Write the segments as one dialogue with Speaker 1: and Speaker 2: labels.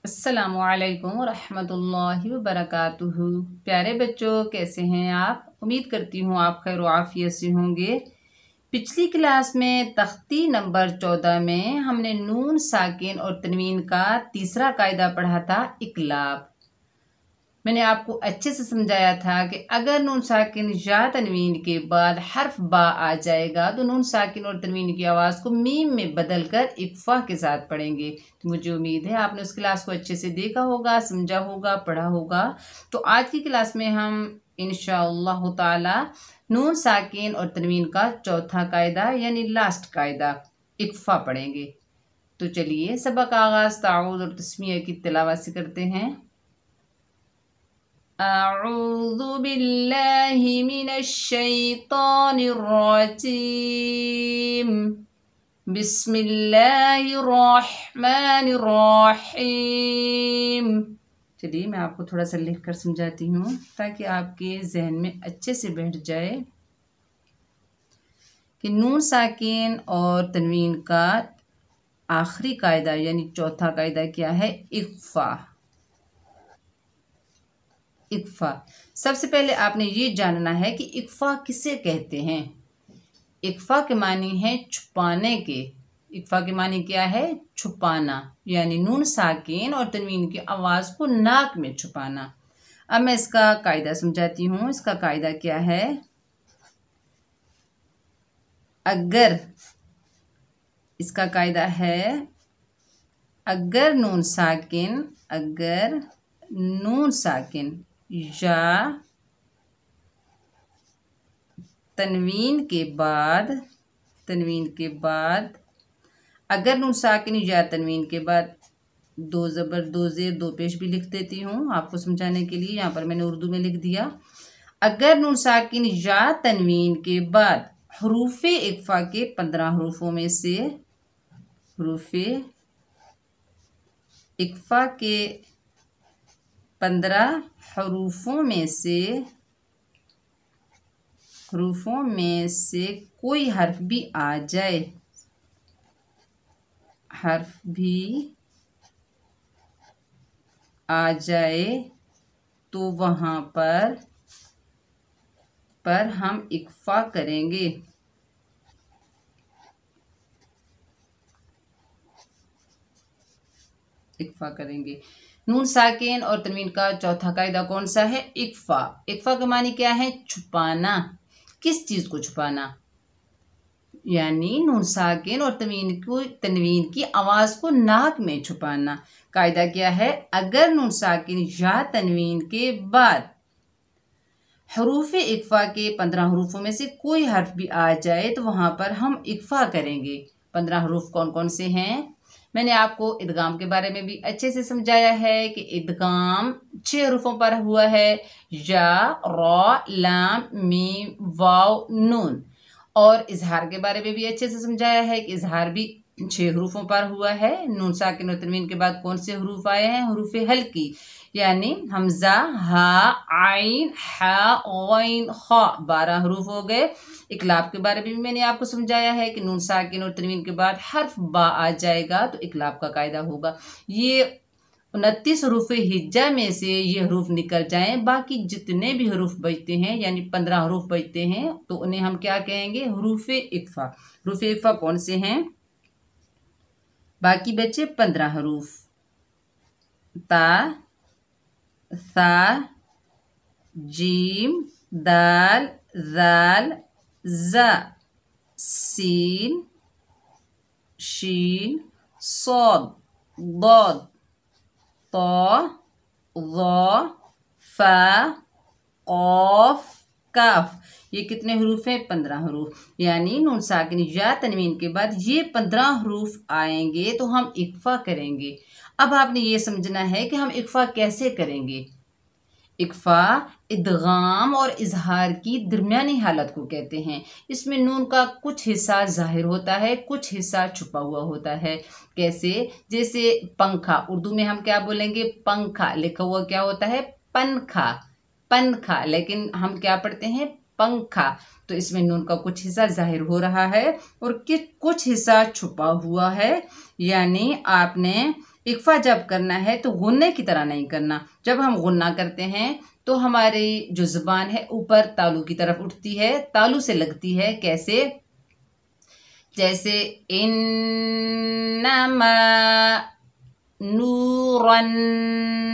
Speaker 1: अस्सलामुअलैकुम रहमतुल्लाहि व बरकातुहू। प्यारे बच्चों, कैसे हैं आप? उम्मीद करती हूँ आप खैर आफियत से होंगे। पिछली क्लास में तख्ती नंबर 14 में हमने नून साकिन और तनवीन का तीसरा कायदा पढ़ा था, इकलाब। मैंने आपको अच्छे से समझाया था कि अगर नून साकिन या तनवीन के बाद हर्फ बा आ जाएगा तो नून साकिन और तनवीन की आवाज़ को मीम में बदलकर इक्फा के साथ पढ़ेंगे। तो मुझे उम्मीद है आपने उस क्लास को अच्छे से देखा होगा, समझा होगा, पढ़ा होगा। तो आज की क्लास में हम इंशाअल्लाह ताला नून साकिन और तनवीन का चौथा कायदा यानी लास्ट कायदा इक्फा पढ़ेंगे। तो चलिए सबक आगाज़ ताऊद और तस्मीया की तिलावत से करते हैं। अऊज़ु बिल्लाहि मिनश शैतानिर रजीम। बिस्मिल्लाहिर रहमानिर रहीम। चलिए मैं आपको थोड़ा सा लिख कर समझाती हूँ ताकि आपके जहन में अच्छे से बैठ जाए कि नून साकिन और तनवीन का आखिरी कायदा यानी चौथा कायदा क्या है, इक्फा। इक्फा सबसे पहले आपने ये जानना है कि इक्फा किसे कहते हैं। इक्फा के मानी है छुपाने के। इक्फा के मानी क्या है? छुपाना, यानी नून साकिन और तनवीन की आवाज़ को नाक में छुपाना। अब मैं इसका कायदा समझाती हूँ। इसका कायदा क्या है? इसका कायदा है अगर नून साकिन या तनवीन के बाद अगर नून साकिन या तनवीन के बाद दो ज़बर, दो ज़ेर, दो पेश भी लिख देती हूँ आपको समझाने के लिए। यहाँ पर मैंने उर्दू में लिख दिया। अगर नून साकिन या तनवीन के बाद हरूफे इक्फा के 15 हरूफों में से हरूफे इक्फा के 15 हरूफों में से कोई हर्फ भी आ जाए तो वहाँ पर हम इक्फा करेंगे। नून साकिन और तनवीन का चौथा कायदा कौन सा है? इक्फा। इक्फा का मानी क्या है? छुपाना। किस चीज को छुपाना? यानी नून साकिन और तनवीन की आवाज को नाक में छुपाना। कायदा क्या है? अगर नून साकिन या तनवीन के बाद हरूफ इक्फा के 15 हरूफों में से कोई हर्फ भी आ जाए तो वहां पर हम इक्फा करेंगे। 15 हरूफ कौन कौन से हैं? मैंने आपको इदगाम के बारे में भी अच्छे से समझाया है कि इदगाम 6 हरूफों पर हुआ है, या, रा, लाम, मीम, वाव, नून। और इजहार के बारे में भी अच्छे से समझाया है कि इजहार भी 6 हरूफों पर हुआ है। नून साकिन और तनवीन के बाद कौन से हरूफ आए हैं? हरूफे हल्की, यानी हमजा, हा, आइन, हा, गैन, खा, 12 हरूफ हो गए। इकलाब के बारे में भी मैंने आपको समझाया है कि नून साकिन और तनवीन के बाद हर्फ बा आ जाएगा तो इकलाब का कायदा होगा। ये 29 हरूफ हिज्जा में से ये हरूफ निकल जाएं, बाकी जितने भी हरूफ बचते हैं यानी 15 हरूफ बचते हैं तो उन्हें हम क्या कहेंगे? हरूफ इक्फा। हरूफ इक्फा कौन से हैं? बाकी बचे 15 हरूफ। ता, सा, जीम, दाल, जाल, जा, सीन, शीन, सौद, दौद, तो, ज़ा, फा, क़ाफ, काफ। ये कितने हरूफ हैं? 15 हरूफ। यानी नून साकिन या तनवीन के बाद ये 15 हरूफ आएंगे तो हम इक्फा करेंगे। अब आपने ये समझना है कि हम इक्फा कैसे करेंगे। इक्फा इदगाम और इजहार की दरमियानी हालत को कहते हैं। इसमें नून का कुछ हिस्सा जाहिर होता है, कुछ हिस्सा छुपा हुआ होता है। कैसे? जैसे पंखा, उर्दू में हम क्या बोलेंगे? पंखा। लिखा हुआ क्या होता है? पनखा, लेकिन हम क्या पढ़ते हैं? पंखा। तो इसमें नून का कुछ हिस्सा जाहिर हो रहा है और कुछ हिस्सा छुपा हुआ है। यानी आपने इक्फा जब करना है तो गुन्ने की तरह नहीं करना। जब हम गुन्ना करते हैं तो हमारी जो जुबान है ऊपर तालू की तरफ उठती है, तालू से लगती है। कैसे? जैसे इन्नमा नूरन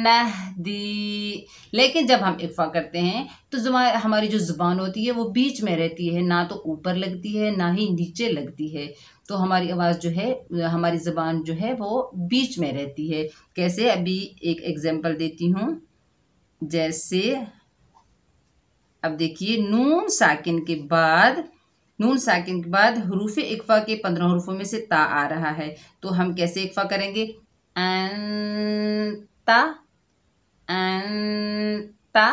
Speaker 1: नहदी। लेकिन जब हम इक्फा करते हैं तो हमारी जो जुबान होती है वो बीच में रहती है, ना तो ऊपर लगती है ना ही नीचे लगती है। तो हमारी आवाज़ जो है, हमारी ज़बान जो है वो बीच में रहती है। कैसे? अभी एक एग्जांपल देती हूँ। जैसे अब देखिए, नून साकिन के बाद हरूफ इक्फा के 15 हरूफों में से ता आ रहा है, तो हम कैसे इक्फा करेंगे? अंता अंता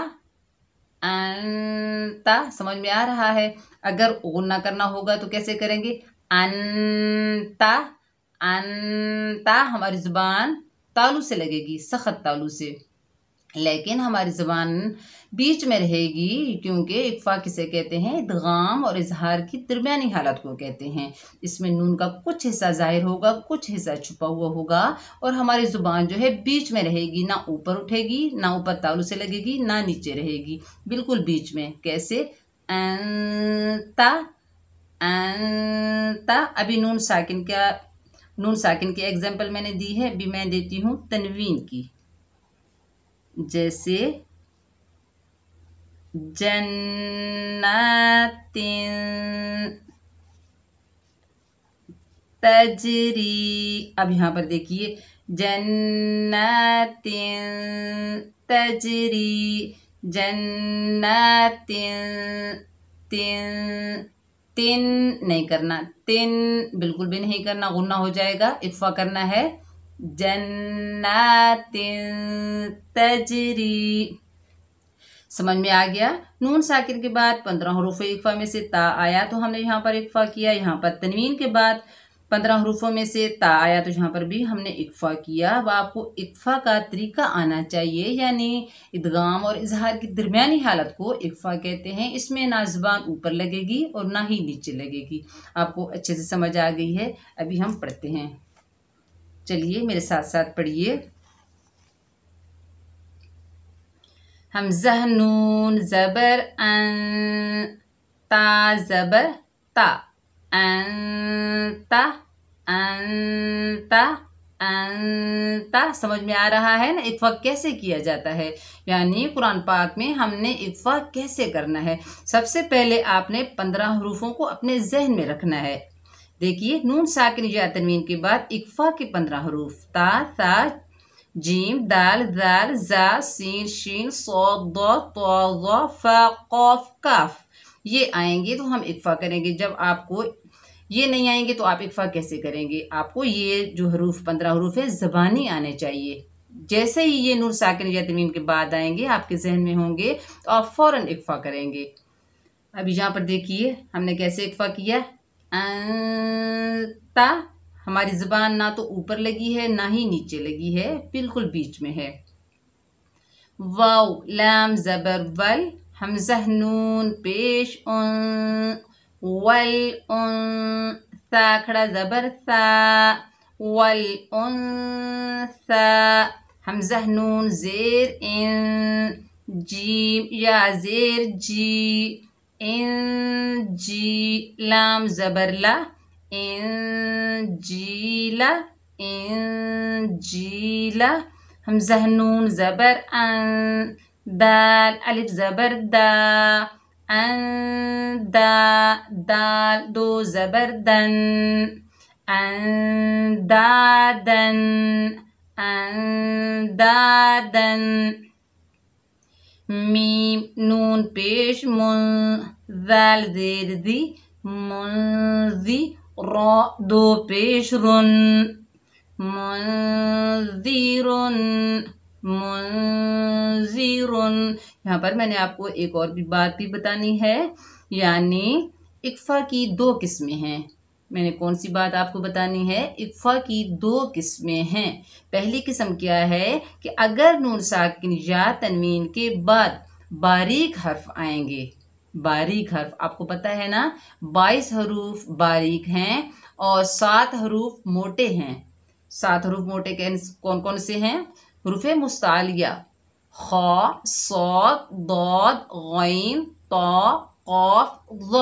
Speaker 1: अंता। समझ में आ रहा है? अगर गुन्ना करना होगा तो कैसे करेंगे? अंता अंता। हमारी जुबान तालू से लगेगी, सख्त तालू से, लेकिन हमारी ज़बान बीच में रहेगी, क्योंकि इक्फा किसे कहते हैं? इदगाम और इजहार की दरमियानी हालत को कहते हैं। इसमें नून का कुछ हिस्सा ज़ाहिर होगा, कुछ हिस्सा छुपा हुआ होगा, और हमारी ज़ुबान जो है बीच में रहेगी, ना ऊपर उठेगी, ना ऊपर तालू से लगेगी, ना नीचे रहेगी, बिल्कुल बीच में। कैसे? अंता अंता। अभी नून साकिन की एग्जाम्पल मैंने दी है, अभी मैं देती हूँ तनवीन की। जैसे जन्नातिन तजरी। अब यहाँ पर देखिए, जन्नातिन तजरी, जन्नातिन। तिन तिन नहीं करना, तिन बिल्कुल भी नहीं करना, गुन्ना हो जाएगा। इक्फा करना है जन्नातिन तजरी। समझ में आ गया? नून साकिन के बाद 15 हरूफ इक्फा में से ता आया तो हमने यहाँ पर इक्फा किया। यहाँ पर तनवीन के बाद 15 हरूफों में से ता आया तो यहाँ पर भी हमने इक्फा किया। अब आपको इक्फा का तरीका आना चाहिए, यानी इदगाम और इजहार की दरमियानी हालत को इक्फा कहते हैं। इसमें ना ज़ुबान ऊपर लगेगी और ना ही नीचे लगेगी। आपको अच्छे से समझ आ गई है? अभी हम पढ़ते हैं, चलिए मेरे साथ साथ पढ़िए। हमज़ा नून ज़बर अन, ता ज़बर ता, अंता अंता अंता। समझ में आ रहा है ना इक्फा कैसे किया जाता है? यानी कुरान पाक में हमने इक्फा कैसे करना है। सबसे पहले आपने 15 हरूफों को अपने जहन में रखना है। देखिए, नून साकिन या तनवीन के बाद इक्फा के 15 हरूफ ता, सा, जीम, दाल, दाल, जा, सीन, शीन, सौद, दौ, तौ, ज़ौ, फा, कौफ, काफ, ये आएंगे तो हम इक्फा करेंगे। जब आपको ये नहीं आएंगे तो आप इक्फा कैसे करेंगे? आपको ये जो हरूफ 15 हरूफ है ज़बानी आने चाहिए। जैसे ही ये नून साकिन या तनवीन के बाद आएंगे, आपके जहन में होंगे, तो आप फौरन इक्फा करेंगे। अभी यहाँ पर देखिए हमने कैसे इक्फा किया। ता, हमारी ज़बान ना तो ऊपर लगी है ना ही नीचे लगी है, बिल्कुल बीच में है। वाव लाम ज़बर वल, हमज़ा नून पेश उन, वल उन, सा खड़ा ज़बर सा, वल उन सा, हमज़ा नून ज़ेर इन, जीम या ज़ेर जी, इन जी, लाम ज़बर ला, इंजीला इंजीला, हमज़ा नून ज़बर अन, दाल अलिफ ज़बर दा, अंदा, दाल दो ज़बर दन, अंदादन अंदादन, मीम नून पेश मुन, दाल ज़ेर दी, मुंज़ी, रॉ दो पेश रुन, मुंज़िरुन मुंज़िरुन। यहाँ पर मैंने आपको एक और भी बात भी बतानी है, यानी इक्फा की 2 किस्में हैं। मैंने कौन सी बात आपको बतानी है? इक्फा की 2 किस्में हैं। पहली किस्म क्या है कि अगर नून साकिन या तनवीन के बाद बारीक हर्फ आएंगे, बारीक हर्फ आपको पता है ना, 22 हरूफ बारीक हैं और 7 हरूफ मोटे हैं। 7 हरूफ मोटे कौन कौन से हैं? हरूफ मुस्तालिया ख, सौद, दौद, गैन, तौ, कौफ, ज़।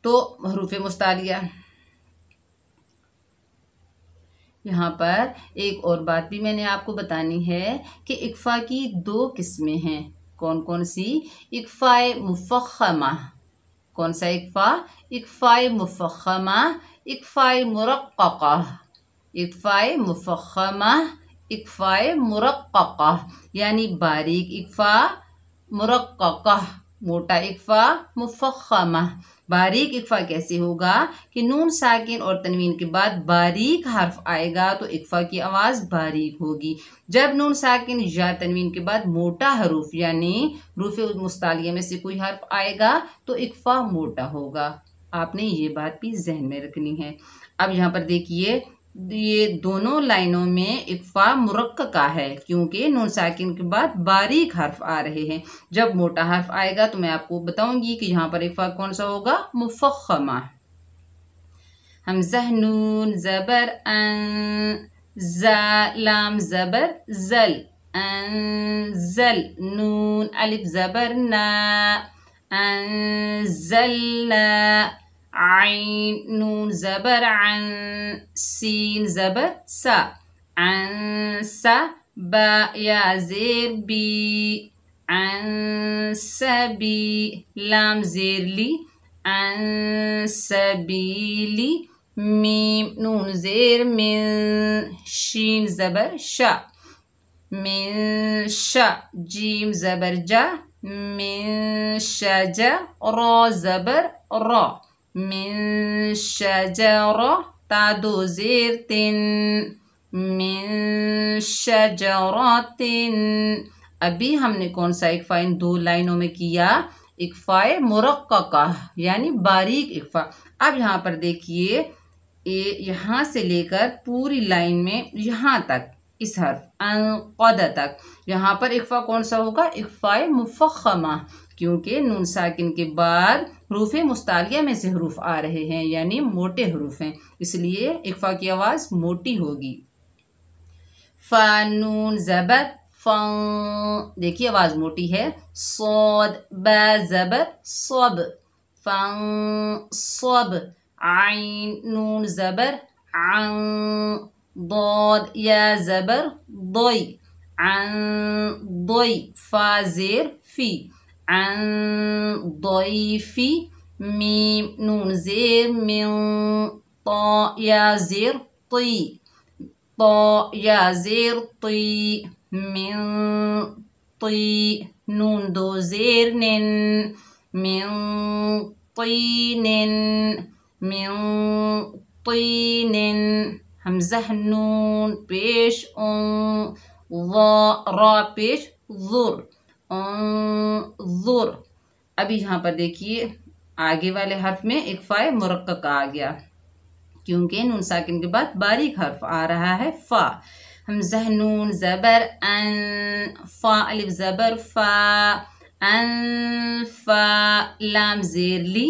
Speaker 1: तो हरूफ मुस्तालिया। यहाँ पर एक और बात भी मैंने आपको बतानी है कि इक्फा की 2 किस्में हैं। कौन कौन सी? इक्फाए मुफख्खमा। कौन सा इक्फा? इक्फाए मुफख्खमा, इक्फाए मुरक्कका। इक्फाए मुफख्खमा, इक्फाए मुरक्कका, यानी बारीक इक्फा, मुरक्कका मोटा इक्फा, मुफख्खमा। बारीक इक्फा कैसे होगा कि नून साकिन और तनवीन के बाद बारीक हर्फ आएगा तो इक्फा की आवाज़ बारीक होगी। जब नून साकिन या तनवीन के बाद मोटा हरूफ यानी हरूफ मुस्तालिया में से कोई हर्फ आएगा तो इक्फा मोटा होगा। आपने ये बात भी जहन में रखनी है। अब यहाँ पर देखिए, ये दोनों लाइनों में इक्फा मुरक्कका है क्योंकि नून साकिन के बाद बारीक हर्फ आ रहे हैं। जब मोटा हर्फ आएगा तो मैं आपको बताऊंगी कि यहाँ पर इक्फा कौन सा होगा? मुफख्खमा। हमज़ा नून ज़बर अन, ज़ा लाम ज़बर ज़ल, अनज़ल, नून अलिफ ज़बर ना, अनज़लना, आइन नून ज़बर अन, सीन ज़बर सा, अंसा, बा या ज़ेर बी, अंसबी, लाम ज़ेर ली, अंसबीली, मीम नून ज़ेर मिन, शीन ज़बर शा, मिन शा, जीम ज़बर जा, मिन शजा, रा ज़बर रा, मिन शजरा, ता 2 ज़ेर तिन, मिन शजरातिन। अभी हमने कौन सा इक्फा इन 2 लाइनों में किया? इक्फाए मुरक्कका यानी बारीक इक्फा। अब यहाँ पर देखिए, यहाँ से लेकर पूरी लाइन में यहाँ तक इस हर्फ अनक़द तक यहाँ पर इक्फा कौन सा होगा? इक्फाए मुफख्खमा, क्योंकि नून साकिन के बाद हरूफ मुस्तालिया में से हरूफ आ रहे हैं यानी मोटे हरूफ हैं, इसलिए इक्फा की आवाज़ मोटी होगी। फा नून ज़बर फं, देखिए आवाज़ मोटी है। सौद बा ज़बर सब, फं सब, आइन नून ज़बर अं, दौद या ज़बर दोई, अं दोई, फा ज़ेर फी, अं दोई फी, मीम नून ज़ेर मिन, तौ या ज़ेर ती, तौ या ज़ेर ती, मिन ती, नून 2 ज़ेर निन, मिन तीनिन, मिन तीनिन। हमज़ा नून पेश उन, रा पेश ज़ुर, ज़ुर। अभी यहाँ पर देखिए आगे वाले हर्फ में इक्फाए मुरक्कका आ गया क्योंकि नून साकिन के बाद बारीक हर्फ आ रहा है फा। हमज़ा नून ज़बर अन, फा अलिफ ज़बर फा, अन फा, लाम ज़ेर ली,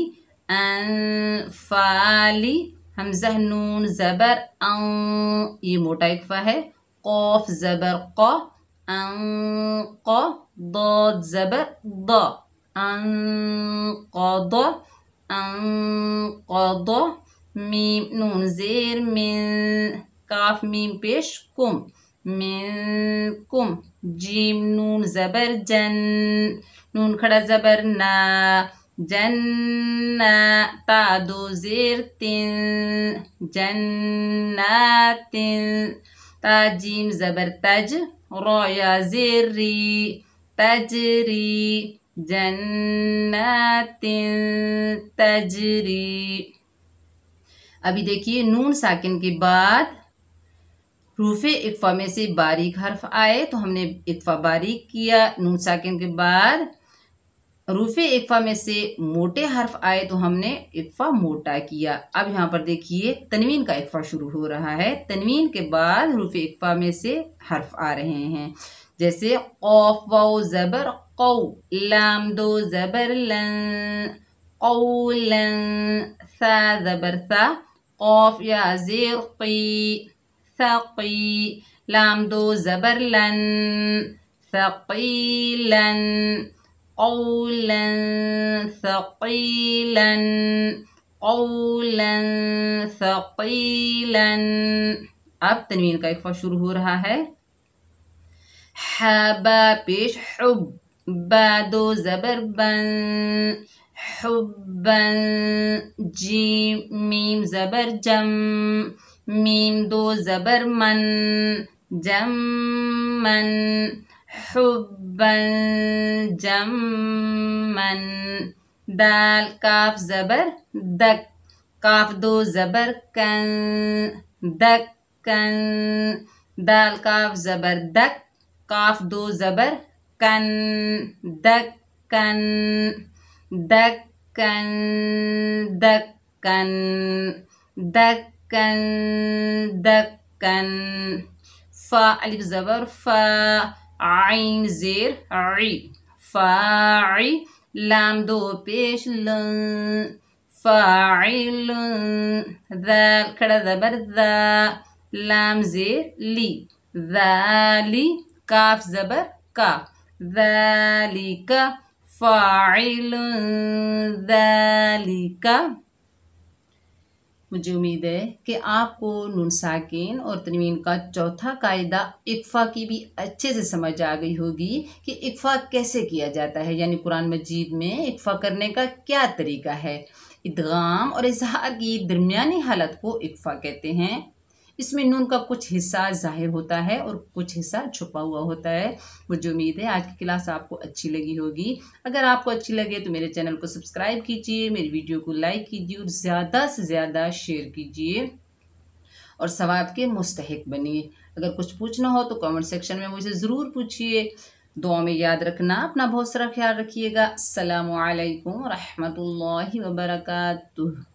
Speaker 1: अन फाली, हमज़ा नून ज़बर अं, ये मोटा इक्फा है। कौफ ज़बर क़, अन क़, दौद ज़बर द, अन क़द, अन क़द, मीम नून ज़ेर मिन, काफ मीम पेश कुम, मिन कुम, जीम नून ज़बर जन, नून खड़ा ज़बर ना, जन्ना, ता 2 ज़ेर तिन, जन्नातिन, ता जीम ज़बर तज, रा या ज़ेर री, तजरी, जन्नातिन तजरी। अभी देखिए नून साकिन के बाद हरूफ इक्फा में से बारीक हर्फ आए तो हमने इक्फा बारीक किया। नून साकिन के बाद हरूफ इक्फा में से मोटे हर्फ आए तो हमने इक्फा मोटा किया। अब यहाँ पर देखिए तनवीन का इक्फा शुरू हो रहा है। तनवीन के बाद हरूफ इक्फा में से हर्फ आ रहे हैं, जैसे कौफ वाव ज़बर कौ, लाम 2 ज़बर लन, कौलन, सा ज़बर सा, कौफ या ज़ेर की, थकी, लाम दो ज़बर लन, थकीलन, क़ौलन थकीलन, क़ौलन थकीलन। अब तनवीन का इक्फा शुरू हो रहा है। हबा पेश हुब, बा दो ज़बर बन, हुब्बन, जीम मीम ज़बर जम, मीम दो ज़बर मन, जम्मन, हुब्बन जम्मन। दाल काफ ज़बर दक, काफ दो ज़बर कन, दक्कन, दाल काफ ज़बर दक, काफ दो ज़बर कन, दक्कन, दक्कन, दक्कन, दक्कन, दक्कन। फा अलिफ ज़बर फा, आइन ज़ेर आई, फाई, लाम दो पेश लन, फाइलुन, दाल खड़ा ज़बर दा, लाम ज़ेर ली, ज़ाली, काफ ज़बर का, ज़ालिका, फाइलुन ज़ालिका। मुझे उम्मीद है कि आपको नून साकिन और तनवीन का चौथा कायदा इक्फा की भी अच्छे से समझ आ गई होगी कि इक्फा कैसे किया जाता है, यानी कुरान मजीद में इक्फा करने का क्या तरीका है। इदगाम और इजहार की दरमियानी हालत को इक्फा कहते हैं। इसमें नून का कुछ हिस्सा ज़ाहिर होता है और कुछ हिस्सा छुपा हुआ होता है। मुझे उम्मीद है आज की क्लास आपको अच्छी लगी होगी। अगर आपको अच्छी लगे तो मेरे चैनल को सब्सक्राइब कीजिए, मेरी वीडियो को लाइक कीजिए और ज़्यादा से ज़्यादा शेयर कीजिए और सवाब के मुस्तहिक बनिए। अगर कुछ पूछना हो तो कमेंट सेक्शन में मुझे ज़रूर पूछिए। दुआ में याद रखना, अपना बहुत सारा ख्याल रखिएगा। अस्सलामु अलैकुम रहमतुल्लाहि व बरकातुहू।